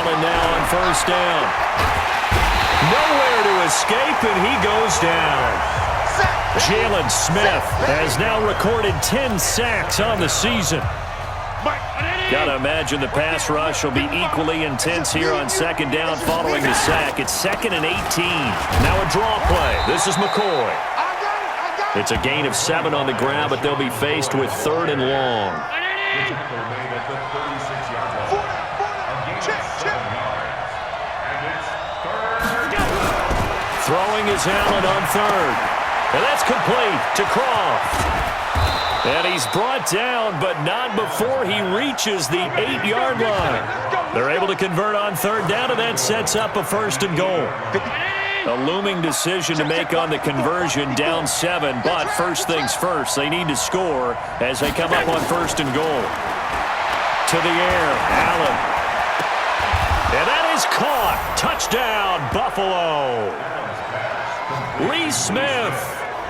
Allen now on first down. Nowhere to escape, and he goes down. Jalen Smith has now recorded 10 sacks on the season. Got to imagine the pass rush will be equally intense here on second down following the sack. It's 2nd and 18. Now a draw play. This is McCoy. It's a gain of 7 on the ground, but they'll be faced with 3rd and long. Throwing is Allen on 3rd. And that's complete to Croft. And he's brought down, but not before he reaches the 8-yard line. They're able to convert on 3rd down, and that sets up a 1st and goal. A looming decision to make on the conversion, down 7, but first things first, they need to score as they come up on 1st and goal. To the air, Allen. And that is caught. Touchdown, Buffalo. Lee Smith,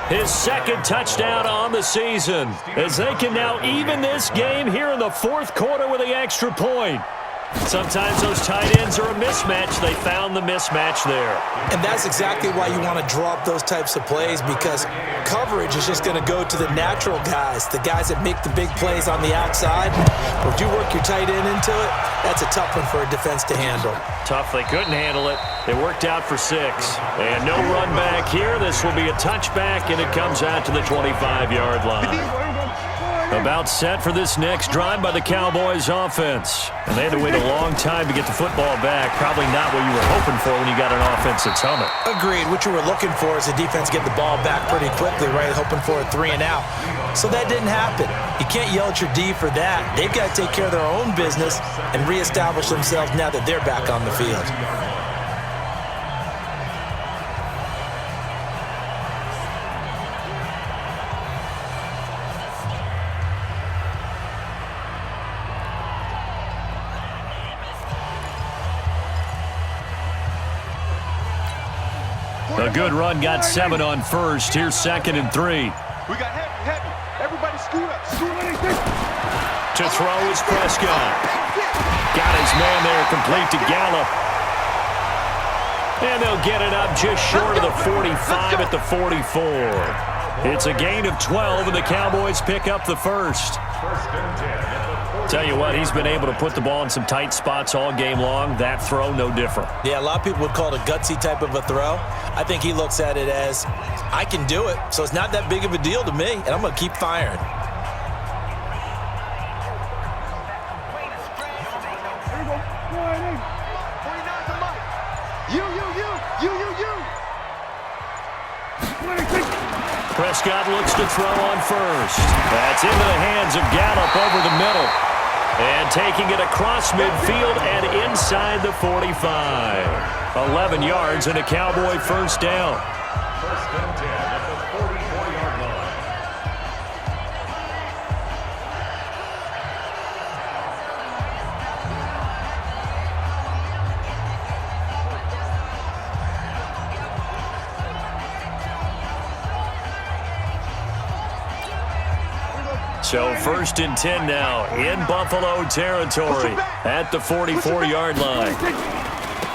his 2nd touchdown on the season, as they can now even this game here in the 4th quarter with the extra point. Sometimes those tight ends are a mismatch. They found the mismatch there. And that's exactly why you want to draw up those types of plays, because coverage is just going to go to the natural guys, the guys that make the big plays on the outside. But if you work your tight end into it, that's a tough one for a defense to handle. Tough. They couldn't handle it. They worked out for 6. And no run back here. This will be a touchback, and it comes out to the 25-yard line. About set for this next drive by the Cowboys offense. And they had to wait a long time to get the football back. Probably not what you were hoping for when you got an offense that's humming. Agreed. What you were looking for is the defense get the ball back pretty quickly, right? Hoping for a 3 and out. So that didn't happen. You can't yell at your D for that. They've got to take care of their own business and reestablish themselves now that they're back on the field. A good run, got 7 on first. Here's 2nd and 3. We got heavy. Everybody scoot up. To throw is Prescott. Got his man there, complete to Gallup. And they'll get it up just short of the 45 at the 44. It's a gain of 12, and the Cowboys pick up the first. Tell you what, he's been able to put the ball in some tight spots all game long. That throw, no different. Yeah, a lot of people would call it a gutsy type of a throw. I think he looks at it as, I can do it, so it's not that big of a deal to me, and I'm going to keep firing. Prescott looks to throw on first. That's into the hands of Gallup over the middle. And taking it across midfield and inside the 45. 11 yards and a Cowboy first down. First and 10 at the 44-yard line. So 1st and 10 now in Buffalo territory at the 44-yard line.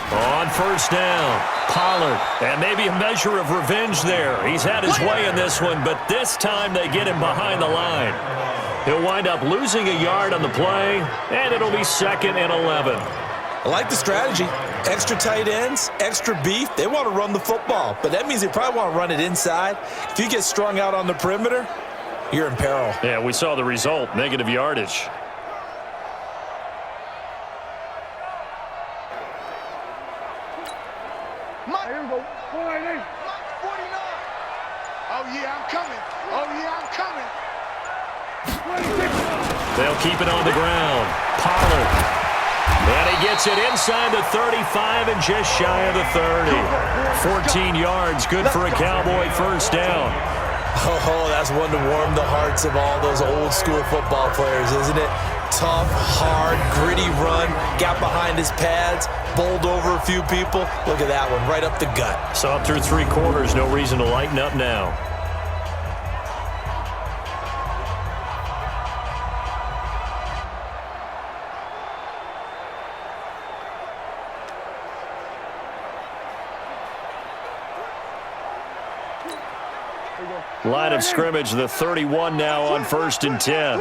On first down, Pollard, and maybe a measure of revenge there. He's had his way in this one, but this time they get him behind the line. He'll wind up losing a yard on the play, and it'll be 2nd and 11. I like the strategy. Extra tight ends, extra beef. They want to run the football, but that means they probably want to run it inside. If you get strung out on the perimeter, you're in peril. Yeah, we saw the result, negative yardage. Here we go. 49. Oh, yeah, I'm coming. Oh, yeah, I'm coming. They'll keep it on the ground. Pollard. And he gets it inside the 35 and just shy of the 30. 14 yards, good for a Cowboy first down. Oh, that's one to warm the hearts of all those old school football players, isn't it? Tough, hard, gritty run, got behind his pads, bowled over a few people. Look at that one, right up the gut. Saw through 3 quarters, no reason to lighten up now. Line of scrimmage, the 31 now on 1st and 10.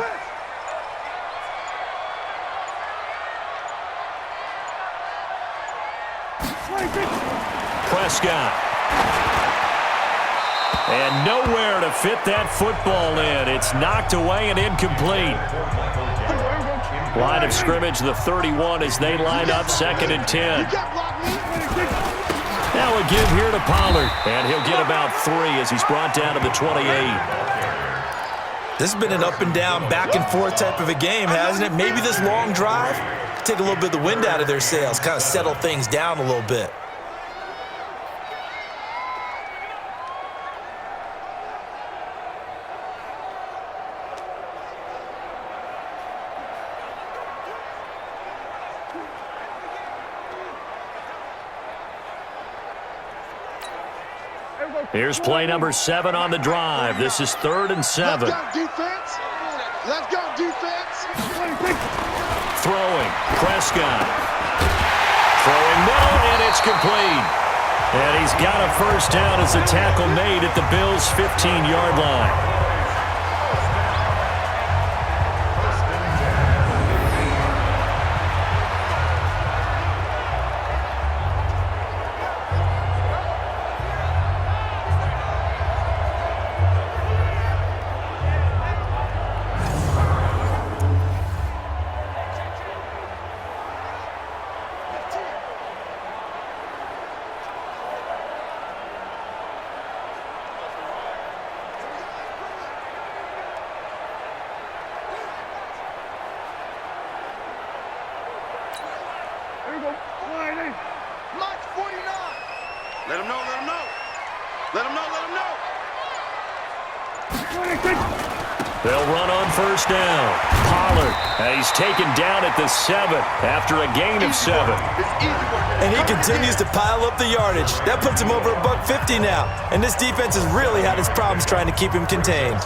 Prescott. And nowhere to fit that football in. It's knocked away and incomplete. Line of scrimmage, the 31 as they line up 2nd and 10. Now a give here to Pollard. And he'll get about 3 as he's brought down to the 28. This has been an up and down, back and forth type of a game, hasn't it? Maybe this long drive, take a little bit of the wind out of their sails, kind of settle things down a little bit. Here's play number 7 on the drive. This is 3rd and 7. Let's go, defense. Let's go, defense. Throwing, Prescott. Throwing middle, and it's complete. And he's got a first down as the tackle made at the Bills' 15-yard line. March 49. Let him know, let him know. Let him know, let him know. They'll run on first down. Pollard, he's taken down at the 7 after a gain of 7. And he continues to pile up the yardage. That puts him over $150 now. And this defense has really had its problems trying to keep him contained.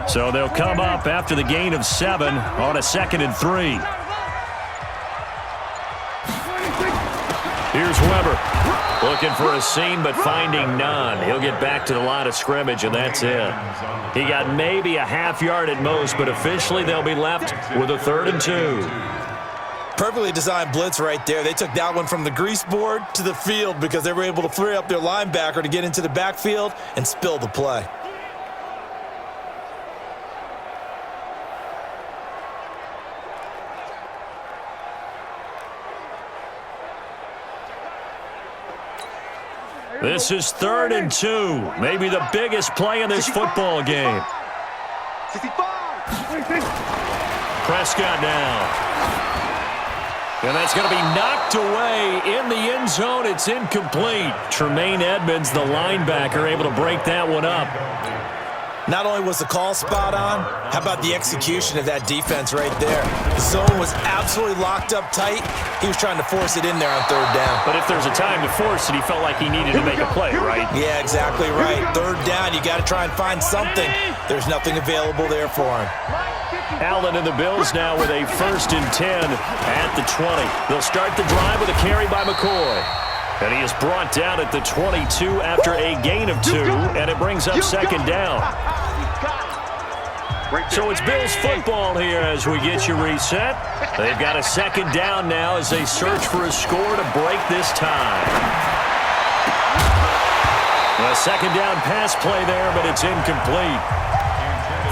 So they'll come up after the gain of 7 on a 2nd and 3. Here's Weber. Looking for a seam, but finding none. He'll get back to the line of scrimmage, and that's it. He got maybe a half yard at most, but officially they'll be left with a 3rd and 2. Perfectly designed blitz right there. They took that one from the grease board to the field because they were able to free up their linebacker to get into the backfield and spill the play. This is 3rd and 2. Maybe the biggest play in this football game. 65. Prescott now. And that's going to be knocked away in the end zone. It's incomplete. Tremaine Edmonds, the linebacker, able to break that one up. Not only was the call spot on, how about the execution of that defense right there? The zone was absolutely locked up tight. He was trying to force it in there on 3rd down. But if there's a time to force it, he felt like he needed to make a play, right? Yeah, exactly right. 3rd down, you got to try and find something. There's nothing available there for him. Allen and the Bills now with a 1st and 10 at the 20. They'll start the drive with a carry by McCoy. And he is brought down at the 22 after a gain of 2, and it brings up 2nd down. So it's Bills football here as we get you reset. They've got a 2nd down now as they search for a score to break this tie. A 2nd down pass play there, but it's incomplete.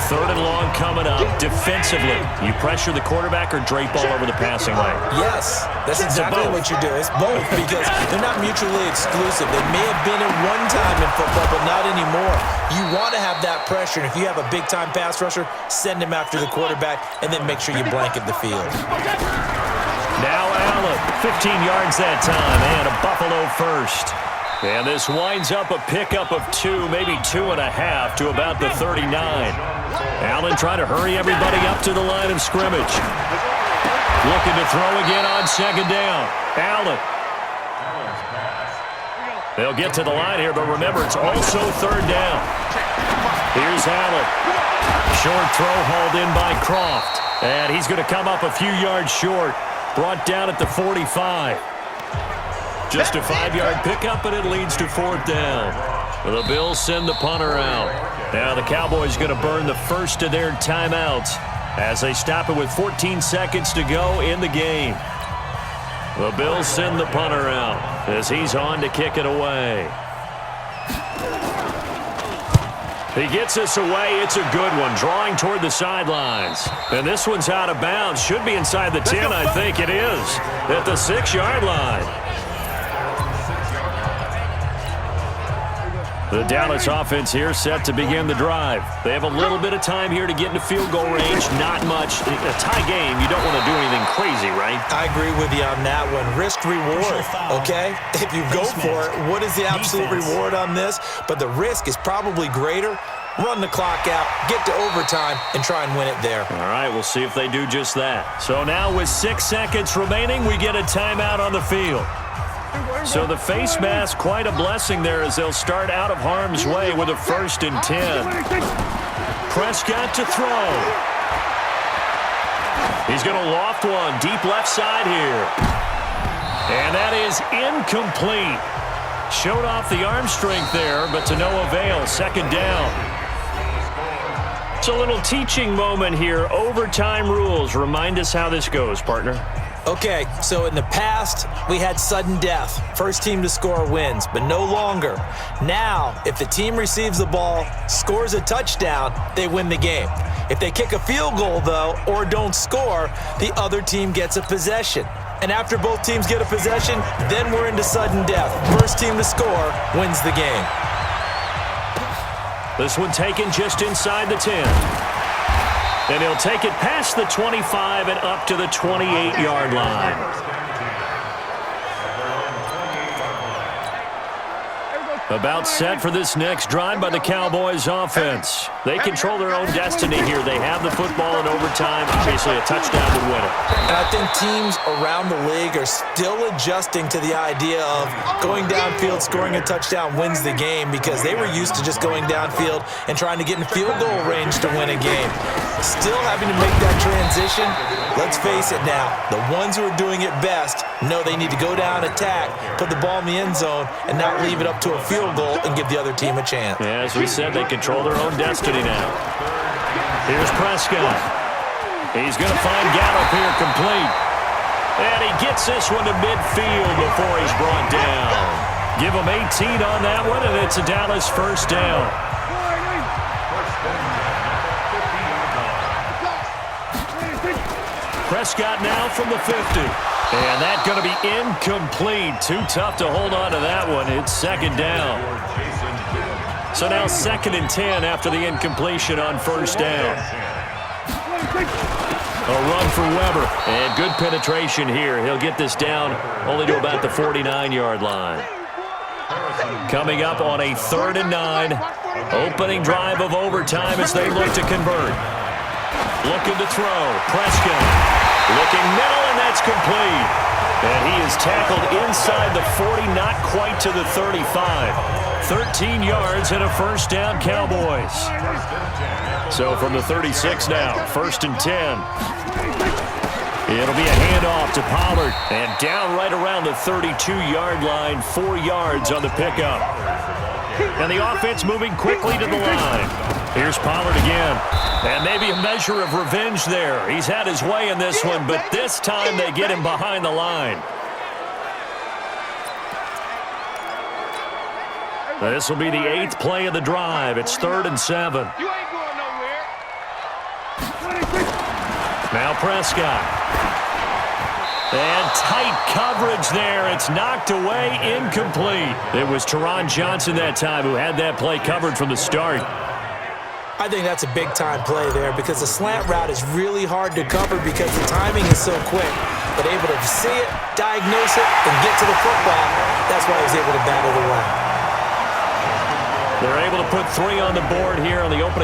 3rd and long coming up. Defensively, you pressure the quarterback or drape all over the passing lane? Yes, that's exactly what you do. It's both because they're not mutually exclusive. They may have been at one time in football, but not anymore. You want to have that pressure, and if you have a big-time pass rusher, send him after the quarterback, and then make sure you blanket the field. Now Allen, 15 yards that time, and a Buffalo first. And this winds up a pickup of 2, maybe 2.5 to about the 39. Allen trying to hurry everybody up to the line of scrimmage. Looking to throw again on 2nd down. Allen. They'll get to the line here, but remember, it's also third down. Here's Allen. Short throw hauled in by Croft. And he's going to come up a few yards short. Brought down at the 45. Just a 5-yard pickup, and it leads to fourth down. The Bills send the punter out. Now the Cowboys going to burn the first of their timeouts as they stop it with 14 seconds to go in the game. The Bills send the punter out as he's on to kick it away. He gets this away. It's a good one, drawing toward the sidelines. And this one's out of bounds. Should be inside the 10, I think it is, at the 6-yard line. The Dallas offense here set to begin the drive. They have a little bit of time here to get into field goal range. Not much. A tie game, you don't want to do anything crazy, right? I agree with you on that one. Risk reward, okay? If you go for it, what is the absolute reward on this? But the risk is probably greater. Run the clock out, get to overtime, and try and win it there. All right, we'll see if they do just that. So now with 6 seconds remaining, we get a timeout on the field. So the face mask, quite a blessing there as they'll start out of harm's way with a 1st and 10. Prescott to throw. He's going to loft one deep left side here. And that is incomplete. Showed off the arm strength there, but to no avail. 2nd down. It's a little teaching moment here. Overtime rules. Remind us how this goes, partner. Okay, so in the past, we had sudden death. First team to score wins, but no longer. Now, if the team receives the ball, scores a touchdown, they win the game. If they kick a field goal, though, or don't score, the other team gets a possession. And after both teams get a possession, then we're into sudden death. First team to score wins the game. This one taken just inside the 10. And he'll take it past the 25 and up to the 28-yard line. About set for this next drive by the Cowboys offense. They control their own destiny here. They have the football in overtime. Obviously, a touchdown would win it. And I think teams around the league are still adjusting to the idea of going downfield, scoring a touchdown wins the game, because they were used to just going downfield and trying to get in field goal range to win a game. Still having to make that transition. Let's face it now, the ones who are doing it best know they need to go down, attack, put the ball in the end zone, and not leave it up to a field goal and give the other team a chance. Yeah, as we said, they control their own destiny now. Here's Prescott. He's going to find Gallup here complete. And he gets this one to midfield before he's brought down. Give him 18 on that one, and it's a Dallas 1st down. Prescott now from the 50. And that's going to be incomplete. Too tough to hold on to that one. It's 2nd down. So now 2nd and 10 after the incompletion on 1st down. A run for Weber. And good penetration here. He'll get this down only to about the 49-yard line. Coming up on a 3rd and 9. Opening drive of overtime as they look to convert. Looking to throw. Prescott. Looking middle, and that's complete. And he is tackled inside the 40, not quite to the 35. 13 yards and a 1st down, Cowboys. So from the 36 now, 1st and 10. It'll be a handoff to Pollard. And down right around the 32-yard line, 4 yards on the pickup. And the offense moving quickly to the line. Here's Pollard again. And maybe a measure of revenge there. He's had his way in this one, but this time they get him behind the line. This will be the 8th play of the drive. It's 3rd and 7. You ain't going nowhere. Now Prescott. And tight coverage there. It's knocked away, incomplete. It was Teron Johnson that time who had that play covered from the start. I think that's a big-time play there because the slant route is really hard to cover because the timing is so quick. But able to see it, diagnose it, and get to the football, that's why he was able to battle the run. They're able to put 3 on the board here on the opening